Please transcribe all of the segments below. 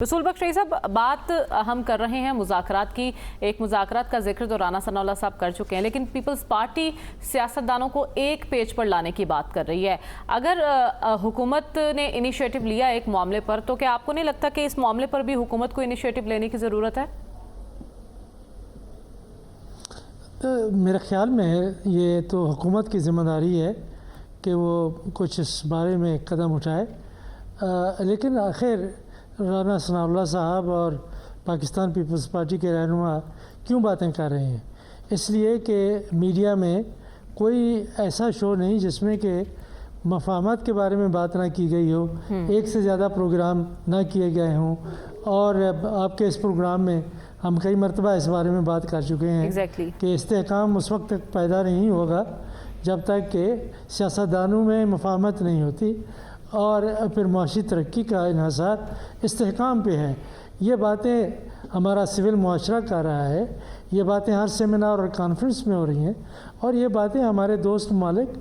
رسول بخش رئی صاحب، بات ہم کر رہے ہیں مذاکرات کی. ایک مذاکرات کا ذکر تو رانا ثناء اللہ صاحب کر چکے ہیں، لیکن پیپلز پارٹی سیاستدانوں کو ایک پیج پر لانے کی بات کر رہی ہے. اگر حکومت نے انیشیٹو لیا ایک معاملے پر، تو کیا آپ کو نہیں لگتا کہ اس معاملے پر بھی حکومت کو انیشیٹو لینے کی ضرورت ہے؟ میرے خیال میں یہ تو حکومت کی ذمہ داری ہے کہ وہ کچھ اس بارے میں قدم اٹھائے، لیکن آخر رانا ثناء اللہ صاحب اور پاکستان پیپلز پارٹی کے رہنما کیوں باتیں کر رہے ہیں؟ اس لیے کہ میڈیا میں کوئی ایسا شو نہیں جس میں کہ مفاہمت کے بارے میں بات نہ کی گئی ہو، ایک سے زیادہ پروگرام نہ کیے گئے ہوں. اور آپ کے اس پروگرام میں ہم کئی مرتبہ اس بارے میں بات کر چکے ہیں کہ استحکام اس وقت تک پیدا نہیں ہوگا جب تک کہ سیاستدانوں میں مفاہمت نہیں ہوتی، اور پھر معاشی ترقی کا انحصار استحکام پہ ہے. یہ باتیں ہمارا سول معاشرہ کر رہا ہے، یہ باتیں ہر سیمینار اور کانفرنس میں ہو رہی ہیں، اور یہ باتیں ہمارے دوست ممالک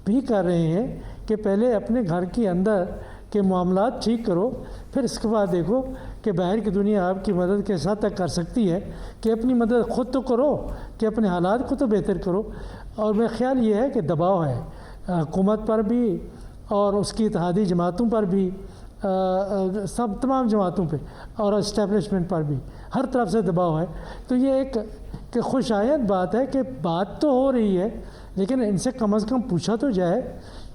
بھی کر رہے ہیں کہ پہلے اپنے گھر کے اندر کے معاملات ٹھیک کرو، پھر اس کے بعد دیکھو کہ باہر کی دنیا آپ کی مدد کس حد تک کر سکتی ہے. کہ اپنی مدد خود تو کرو، کہ اپنے حالات کو تو بہتر کرو. اور میرا خیال یہ ہے کہ دباؤ ہے حکومت پر بھی اور اس کی اتحادی جماعتوں پر بھی، تمام جماعتوں پہ اور اسٹیبلشمنٹ پر بھی، ہر طرف سے دباؤ ہے. تو یہ ایک کہ خوش آئند بات ہے کہ بات تو ہو رہی ہے، لیکن ان سے کم از کم پوچھا تو جائے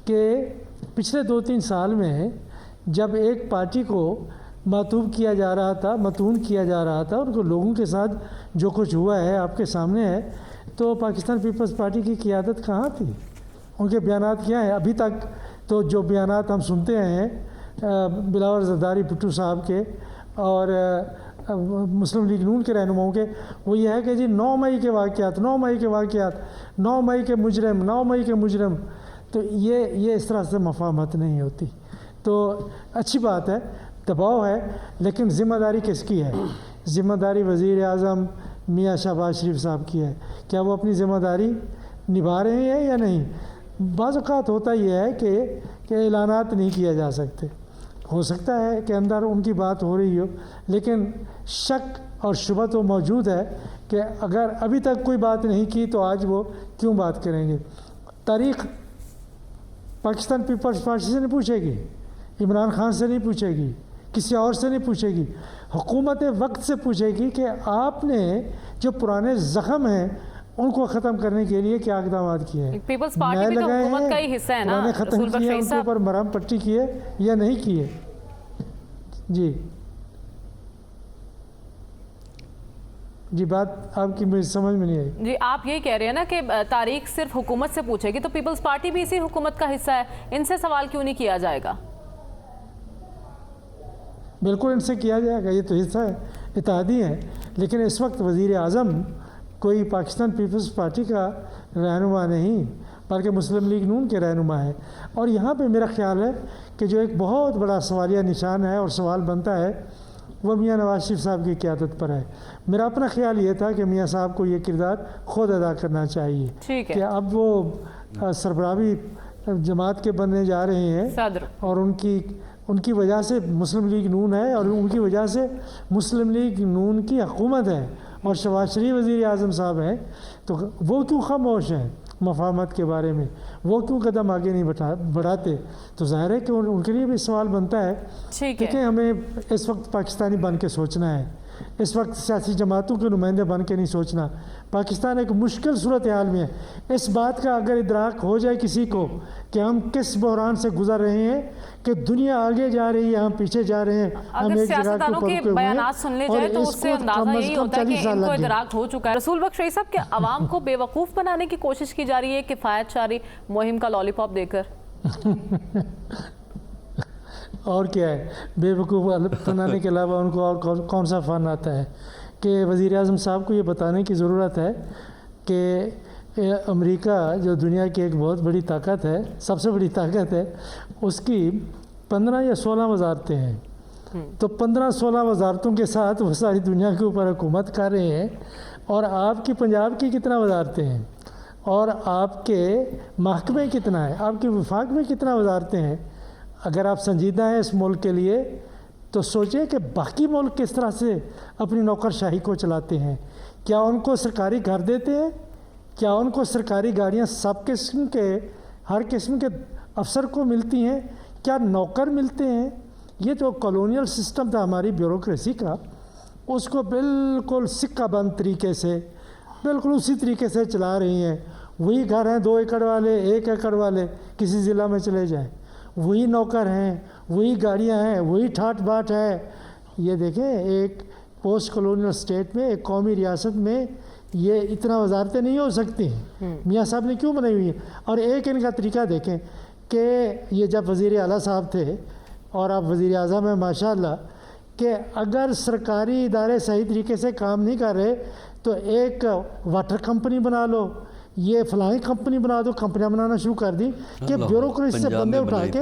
کہ پچھلے 2-3 سال میں جب ایک پارٹی کو مطلوب کیا جا رہا تھا، متون کیا جا رہا تھا، ان کو لوگوں کے ساتھ جو کچھ ہوا ہے آپ کے سامنے ہے، تو پاکستان پیپلز پارٹی کی قیادت کہاں تھی؟ ان کے بیانات کیا ہیں؟ ابھی تک تو جو بیانات ہم سنتے ہیں بلاول زرداری بھٹو صاحب کے اور مسلم لیگ نون کے رہنماؤں کے، وہ یہ ہے کہ جی 9 مئی کے واقعات، 9 مئی کے واقعات، 9 مئی کے مجرم، 9 مئی کے مجرم. تو یہ اس طرح سے مفاہمت نہیں ہوتی. تو اچھی بات ہے، دباؤ ہے، لیکن ذمہ داری کس کی ہے؟ ذمہ داری وزیر اعظم میاں شہباز شریف صاحب کی ہے. کیا وہ اپنی ذمہ داری نبھا رہے ہیں یا نہیں؟ بعض اوقات ہوتا یہ ہے کہ اعلانات نہیں کیا جا سکتے. ہو سکتا ہے کہ اندر ان کی بات ہو رہی ہو، لیکن شک اور شبہ تو موجود ہے کہ اگر ابھی تک کوئی بات نہیں کی تو آج وہ کیوں بات کریں گے؟ تاریخ پاکستان پیپلز پارٹی سے نہیں پوچھے گی، عمران خان سے نہیں پوچھے گی، کسی اور سے نہیں پوچھے گی، حکومت وقت سے پوچھے گی کہ آپ نے جو پرانے زخم ہیں ان کو ختم کرنے کے لیے کیا اقدامات کیے ہیں. پیپلز پارٹی بھی تو حکومت کا ہی حصہ ہے نا، ختم کیے، ان کے اوپر مرہم پٹی کیے یا نہیں کیے؟ جی بات آپ کی مجھے سمجھ میں نہیں آئی. جی آپ یہ کہہ رہے ہیں نا کہ تاریخ صرف حکومت سے پوچھے گی، تو پیپلز پارٹی بھی اسی حکومت کا حصہ ہے، ان سے سوال کیوں نہیں کیا جائے گا؟ بالکل ان سے کیا جائے گا، یہ تو حصہ ہے، اتحادی ہیں. لیکن اس وقت وزیر اعظم کوئی پاکستان پیپلز پارٹی کا رہنما نہیں بلکہ مسلم لیگ نون کے رہنما ہے. اور یہاں پہ میرا خیال ہے کہ جو ایک بہت بڑا سوالیہ نشان ہے اور سوال بنتا ہے وہ میاں نواز شریف صاحب کی قیادت پر ہے. میرا اپنا خیال یہ تھا کہ میاں صاحب کو یہ کردار خود ادا کرنا چاہیے کہ اب وہ سربراہی جماعت کے بننے جا رہے ہیں صدر، اور ان کی وجہ سے مسلم لیگ نون ہے، اور ان کی وجہ سے مسلم لیگ نون کی حکومت ہے اور شہباز شریف وزیر اعظم صاحب ہیں. تو وہ کیوں خاموش ہیں مفاہمت کے بارے میں؟ وہ کیوں قدم آگے نہیں بڑھاتے؟ تو ظاہر ہے کہ ان کے لیے بھی سوال بنتا ہے. دیکھیں ہمیں اس وقت پاکستانی بن کے سوچنا ہے، اس وقت سیاسی جماعتوں کے نمائندے بن کے نہیں سوچنا. پاکستان ایک مشکل صورتحال میں ہے. اس بات کا اگر ادراک ہو جائے کسی کو کہ ہم کس بحران سے گزر رہے ہیں، کہ دنیا آگے جا رہی ہے، ہم پیچھے جا رہے ہیں، اگر سیاستدانوں کے بیانات سن لے جائے تو اس سے اندازہ یہی ہوتا ہے کہ ان کو ادراک ہو چکا ہے. رسول بخش رئی صاحب، کہ عوام کو بے وقوف بنانے کی کوشش کی جا رہی ہے کفایت شعاری مہم کا لالی پاپ دے کر؟ اور کیا ہے، بے وقوف بنانے کے علاوہ ان کو اور کون سا فن آتا ہے؟ کہ وزیر اعظم صاحب کو یہ بتانے کی ضرورت ہے کہ امریکہ جو دنیا کی ایک بہت بڑی طاقت ہے، سب سے بڑی طاقت ہے، اس کی 15 یا 16 وزارتیں ہیں. تو 15-16 وزارتوں کے ساتھ وہ ساری دنیا کے اوپر حکومت کر رہے ہیں. اور آپ کی پنجاب کی کتنا وزارتیں ہیں، اور آپ کے محکمے کتنا ہے، آپ کے وفاق میں کتنا وزارتیں ہیں؟ اگر آپ سنجیدہ ہیں اس ملک کے لیے تو سوچیں کہ باقی ملک کس طرح سے اپنی نوکرشاہی کو چلاتے ہیں. کیا ان کو سرکاری گھر دیتے ہیں؟ کیا ان کو سرکاری گاڑیاں سب قسم کے ہر قسم کے افسر کو ملتی ہیں؟ کیا نوکر ملتے ہیں؟ یہ جو کالونیل سسٹم تھا ہماری بیوروکریسی کا، اس کو بالکل سکہ بند طریقے سے بالکل اسی طریقے سے چلا رہی ہیں. وہی گھر ہیں 2 ایکڑ والے 1 ایکڑ والے کسی ضلع میں چلے جائیں، وہی نوکر ہیں، وہی گاڑیاں ہیں، وہی ٹھاٹ باٹ ہے. یہ دیکھیں ایک پوسٹ کالونیل اسٹیٹ میں، ایک قومی ریاست میں یہ اتنا وزارتیں نہیں ہو سکتی. میاں صاحب نے کیوں بنائی ہوئی ہیں؟ اور ایک ان کا طریقہ دیکھیں کہ یہ جب وزیر اعلیٰ صاحب تھے اور اب وزیر اعظم ہیں ماشاءاللہ، کہ اگر سرکاری ادارے صحیح طریقے سے کام نہیں کر رہے تو ایک واٹر کمپنی بنا لو، یہ فلاں کمپنی بنا دو. کمپنیاں بنانا شروع کر دی کہ بیوروکریسی سے بندے اٹھا کے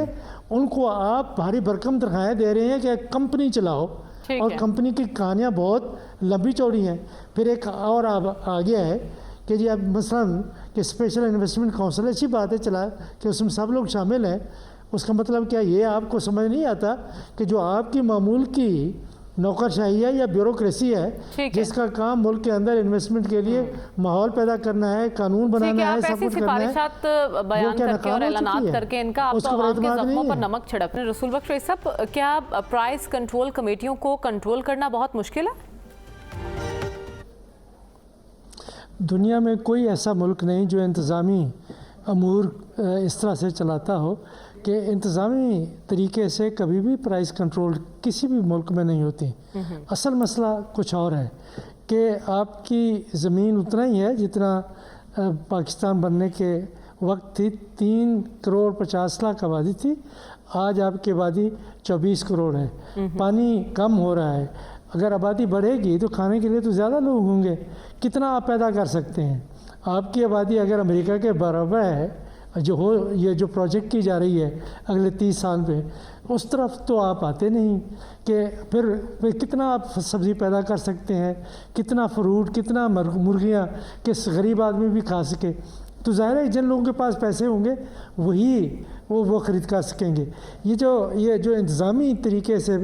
ان کو آپ بھاری بھرکم تنخواہیں دے رہے ہیں کہ کمپنی چلاؤ. اور کمپنی کی کہانیاں بہت لمبی چوڑی ہیں. پھر ایک اور آ گیا ہے کہ جی اب مثلاً کہ اسپیشل انویسٹمنٹ کونسل، اچھی بات ہے چلا کہ اس میں سب لوگ شامل ہیں. اس کا مطلب کیا یہ آپ کو سمجھ نہیں آتا کہ جو آپ کی معمول کی نوکرشاہی ہے یا بیوروکریسی ہے جس کا کام ملک کے اندر انویسٹمنٹ کے لیے ماحول پیدا کرنا ہے، قانون بنانا ہے، سب کچھ کرنا ہے، سفارشات بیان کر کے اور اعلانات کر کے ان کا آپ تو عوام کے زخموں پر نمک چھڑک رہے ہیں. رسول بخش صاحب، کیا پرائز کنٹرول کمیٹیوں کو کنٹرول کرنا بہت مشکل ہے؟ دنیا میں کوئی ایسا ملک نہیں جو انتظامی امور اس طرح سے چلاتا ہو کہ انتظامی طریقے سے کبھی بھی پرائز کنٹرول کسی بھی ملک میں نہیں ہوتی. اصل مسئلہ کچھ اور ہے کہ آپ کی زمین اتنا ہی ہے جتنا پاکستان بننے کے وقت تھی. 3 کروڑ 50 لاکھ آبادی تھی، آج آپ کی آبادی 24 کروڑ ہے. پانی کم ہو رہا ہے. اگر آبادی بڑھے گی تو کھانے کے لیے تو زیادہ لوگ ہوں گے. کتنا آپ پیدا کر سکتے ہیں؟ آپ کی آبادی اگر امریکہ کے برابر ہے یہ جو پروجیکٹ کی جا رہی ہے اگلے 30 سال پہ، اس طرف تو آپ آتے نہیں کہ پھر کتنا آپ سبزی پیدا کر سکتے ہیں، کتنا فروٹ، کتنا مرغیاں کہ غریب آدمی بھی کھا سکے. تو ظاہر ہے جن لوگوں کے پاس پیسے ہوں گے وہی وہ خرید کر سکیں گے. یہ جو انتظامی طریقے سے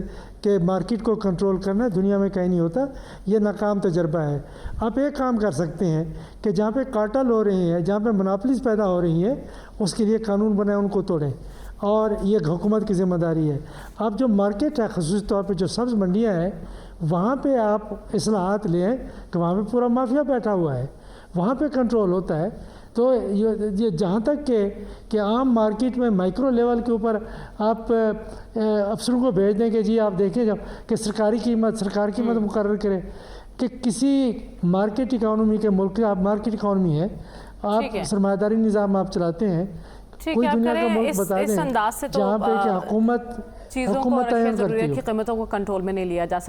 کہ مارکیٹ کو کنٹرول کرنا دنیا میں کہیں نہیں ہوتا، یہ ناکام تجربہ ہے. آپ ایک کام کر سکتے ہیں کہ جہاں پہ کارٹل ہو رہے ہیں، جہاں پہ مناپلیز پیدا ہو رہی ہیں، اس کے لیے قانون بنائیں، ان کو توڑیں. اور یہ حکومت کی ذمہ داری ہے. آپ جو مارکیٹ ہے، خصوصی طور پہ جو سبز منڈیاں ہیں، وہاں پہ آپ اصلاحات لیں کہ وہاں پہ پورا مافیا بیٹھا ہوا ہے، وہاں پہ کنٹرول ہوتا ہے. تو یہ جہاں تک کہ عام مارکیٹ میں مائکرو لیول کے اوپر آپ افسروں کو بھیج دیں کہ جی آپ دیکھیں جب کہ سرکار قیمت مقرر کریں کہ کسی مارکیٹ اکانومی کے ملک آپ مارکیٹ اکانومی ہے، آپ سرمایہ داری نظام آپ چلاتے ہیں، کوئی دنیا کا ملک بتا دیں جہاں پہ کہ حکومت چیزوں کو اور ضروریات کی قیمتوں کو کنٹرول میں نہیں لیا جا سکتا.